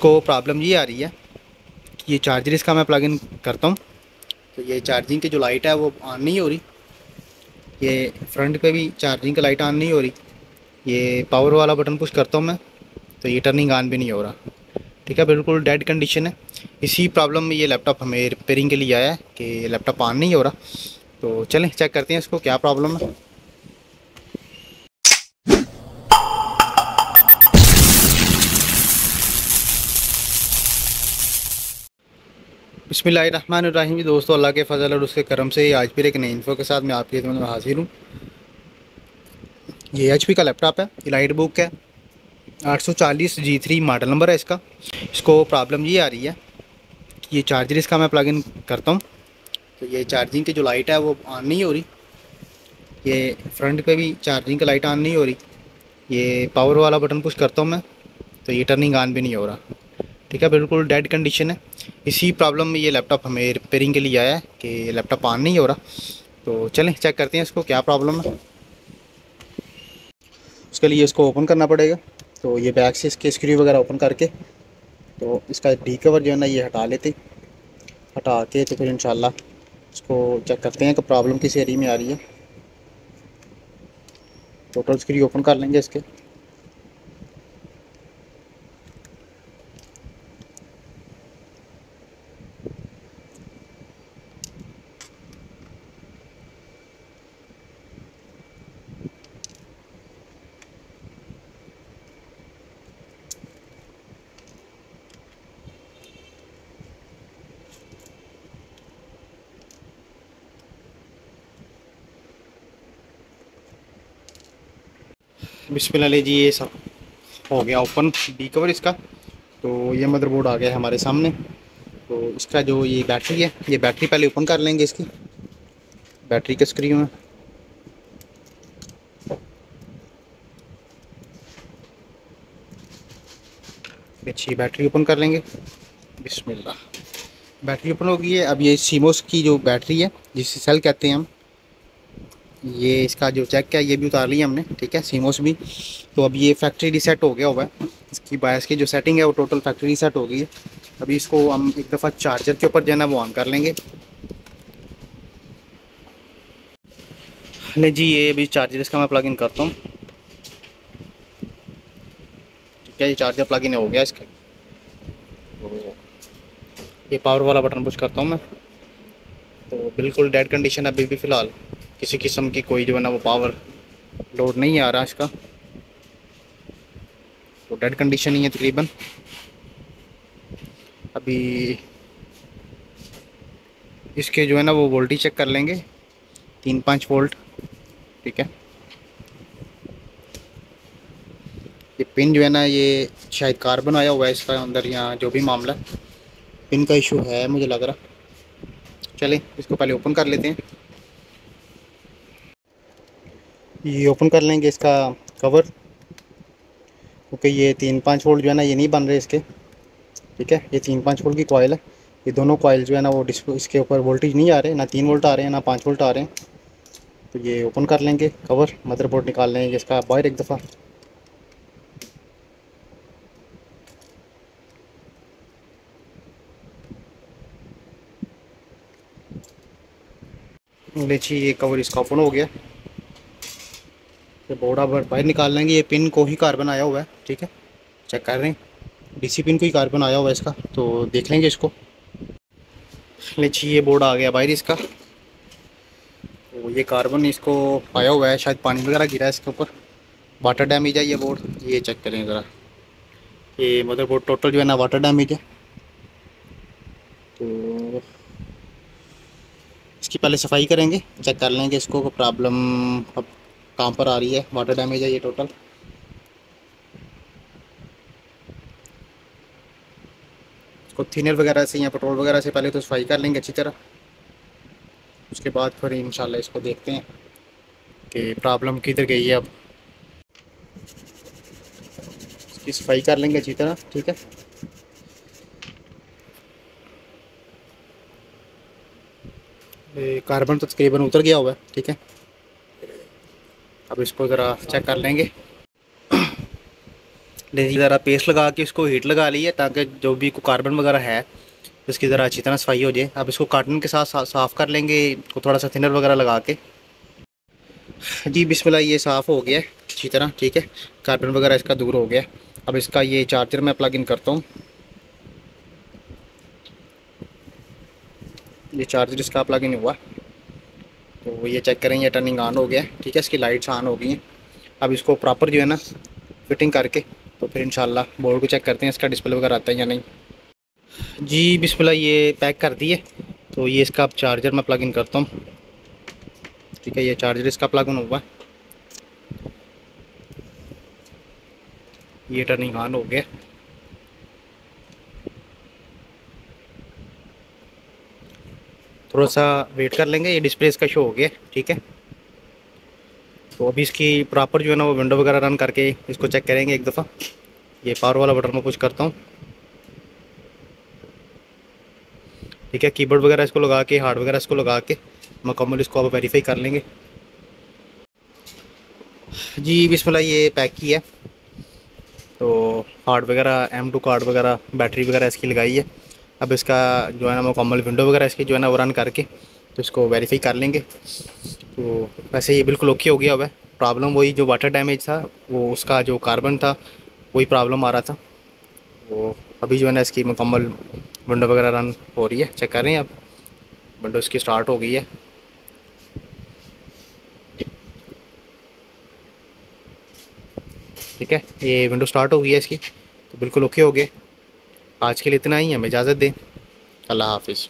इसको प्रॉब्लम ये आ रही है कि ये चार्जर इसका मैं प्लग इन करता हूँ तो ये चार्जिंग की जो लाइट है वो ऑन नहीं हो रही। ये फ्रंट पे भी चार्जिंग की लाइट ऑन नहीं हो रही। ये पावर वाला बटन पुश करता हूँ मैं तो ये टर्निंग ऑन भी नहीं हो रहा। ठीक है, बिल्कुल डेड कंडीशन है। इसी प्रॉब्लम में ये लैपटॉप हमें रिपेयरिंग के लिए आया है कि लैपटॉप ऑन नहीं हो रहा। तो चलें चेक करते हैं इसको क्या प्रॉब्लम है। बिस्मिल्लाहिर्रहमानिर्रहीम। दोस्तों, अल्लाह के फजल और उसके करम से आज फिर एक नई इन्फो के साथ मैं आपकी खिदमत में हाजिर हूँ। ये HP का लैपटॉप है, इलाइट बुक है, 840G3 मॉडल नंबर है इसका। इसको प्रॉब्लम ये आ रही है कि ये चार्जर इसका मैं प्लग इन करता हूँ तो ये चार्जिंग की जो लाइट है वो ऑन नहीं हो रही। ये फ्रंट पे भी चार्जिंग की लाइट ऑन नहीं हो रही। ये पावर वाला बटन पुश करता हूँ मैं तो ये टर्निंग ऑन भी नहीं हो रहा। ठीक है, बिल्कुल डेड कंडीशन है। इसी प्रॉब्लम में ये लैपटॉप हमें रिपेयरिंग के लिए आया है कि लैपटॉप ऑन नहीं हो रहा। तो चलें चेक करते हैं इसको क्या प्रॉब्लम है। उसके लिए इसको ओपन करना पड़ेगा। तो ये बैक से इसके स्क्रू वगैरह ओपन करके तो इसका डी कवर जो है ना ये हटा लेते, हटा के तो फिर इंशाल्लाह इसको चेक करते हैं कि प्रॉब्लम किस एरिया में आ रही है। टोटल स्क्रू ओपन कर लेंगे इसके। बिस्मिल्लाह जी, ये सब हो गया ओपन डी कवर इसका। तो ये मदरबोर्ड आ गया है हमारे सामने। तो इसका जो ये बैटरी है, ये बैटरी पहले ओपन कर लेंगे इसकी। बैटरी के स्क्रू में अच्छी बैटरी ओपन कर लेंगे। बिस्मिल्लाह, बैटरी ओपन हो गई है। अब ये सीमोस की जो बैटरी है जिसे सेल कहते हैं हम, ये इसका जो चेक है ये भी उतार लिया हमने। ठीक है, सीमोस भी। तो अब ये फैक्ट्री रीसेट हो गया हुआ है। इसकी बायस की जो सेटिंग है वो टोटल फैक्ट्री रीसेट हो गई है। अभी इसको हम एक दफ़ा चार्जर के ऊपर जो है ना वो ऑन कर लेंगे। नहीं जी, ये अभी चार्जर इसका मैं प्लग इन करता हूँ। ठीक है, ये चार्जर प्लग इन हो गया इसका। तो ये पावर वाला बटन पुश करता हूँ मैं तो बिल्कुल डेड कंडीशन है अभी भी फ़िलहाल। किसी किस्म की कोई जो है ना वो पावर लोड नहीं आ रहा इसका। तो डेड कंडीशन ही है तकरीबन। अभी इसके जो है ना वो वोल्टेज चेक कर लेंगे, 3-5 वोल्ट। ठीक है, ये पिन जो है ना ये शायद कार्बन आया हुआ है इसका अंदर, यहाँ जो भी मामला पिन का इशू है मुझे लग रहा। चलें इसको पहले ओपन कर लेते हैं। ये ओपन कर लेंगे इसका कवर, क्योंकि ये 3-5 वोल्ट जो है ना ये नहीं बन रहे इसके। ठीक है, ये 3-5 वोल्ट की कॉइल है। ये दोनों कॉइल जो है ना वो इसके ऊपर वोल्टेज नहीं आ रहे, ना 3 वोल्ट आ रहे हैं ना 5 वोल्ट आ रहे हैं। तो ये ओपन कर लेंगे कवर, मदरबोर्ड निकाल लेंगे इसका बाहर एक दफ़ा। लीजिए, ये कवर इसका ओपन हो गया। ये बोर्ड अब बाहर निकाल लेंगे। ये पिन को ही कार्बन आया हुआ है। ठीक है, चेक कर रहे हैं DC पिन को ही कार्बन आया हुआ है इसका। तो देख लेंगे इसको। लीजिए, ये बोर्ड आ गया बाहर इसका। तो ये कार्बन इसको आया हुआ है, शायद पानी वगैरह गिरा है इसके ऊपर, वाटर डैमेज है ये बोर्ड। ये चेक करें ज़रा, ये मदरबोर्ड टोटल जो है ना वाटर डैमेज है। तो इसकी पहले सफाई करेंगे, चेक कर लेंगे इसको प्रॉब्लम अब कहाँ पर आ रही है। वाटर डैमेज है ये टोटल। इसको थिनर वगैरह से या पेट्रोल वगैरह से पहले तो सफाई कर लेंगे अच्छी तरह। उसके बाद फिर इंशाल्लाह इसको देखते हैं कि प्रॉब्लम किधर गई है। अब इसकी सफाई कर लेंगे अच्छी तरह। ठीक है, कार्बन तो तकरीबन उतर गया हुआ है। ठीक है, अब इसको ज़रा चेक कर लेंगे। ज़रा पेस्ट लगा के इसको हीट लगा ली है, ताकि जो भी कार्बन वगैरह है इसकी ज़रा अच्छी तरह सफाई हो जाए। अब इसको कार्टन के साथ साफ़ कर लेंगे, को थोड़ा सा थिनर वगैरह लगा के। जी बिस्मिल्लाह, ये साफ़ हो गया है अच्छी तरह, ठीक है, कार्बन वगैरह इसका दूर हो गया। अब इसका ये चार्जर मैं प्लग इन करता हूँ। ये चार्जर इसका प्लग इन हुआ, तो ये चेक करें, ये टर्निंग ऑन हो गया, ठीक है, इसकी लाइट्स ऑन हो गई हैं। अब इसको प्रॉपर जो है ना फिटिंग करके तो फिर इंशाल्लाह बोर्ड को चेक करते हैं इसका डिस्प्ले वगैरह आता है या नहीं। जी बिस्मिल्लाह, ये पैक कर दिए। तो ये इसका अब चार्जर मैं प्लग इन करता हूँ, ठीक है, ये चार्जर इसका प्लग इन हुआ, ये टर्निंग ऑन हो गया। थोड़ा सा वेट कर लेंगे, ये डिस्प्ले इसका शो हो गया, ठीक है। तो अभी इसकी प्रॉपर जो है ना वो विंडो वगैरह रन करके इसको चेक करेंगे एक दफ़ा। ये पावर वाला बटन में पुश करता हूँ, ठीक है, कीबोर्ड वगैरह इसको लगा के, हार्ड वगैरह इसको लगा के मुकम्मल इसको अब वेरीफाई कर लेंगे। जी बिस्मिल्लाह, ये पैक की है। तो हार्ड वगैरह, M2 कार्ड वगैरह, बैटरी वगैरह इसकी लगाई है। अब इसका जो है ना मुकम्मल विंडो वगैरह इसकी जो है ना वो रन करके तो इसको वेरीफाई कर लेंगे। तो वैसे ये बिल्कुल ओके हो गया हुआ है। प्रॉब्लम वही जो वाटर डैमेज था, वो उसका जो कार्बन था वही प्रॉब्लम आ रहा था। वो अभी जो है ना इसकी मुकम्मल विंडो वगैरह रन हो रही है, चेक कर रहे हैं आप, विंडो इसकी स्टार्ट हो गई है। ठीक है, ये विंडो स्टार्ट हो गई है इसकी, तो बिल्कुल ओके हो गए। आज के लिए इतना ही, हमें इजाज़त दें। अल्लाह हाफिज़।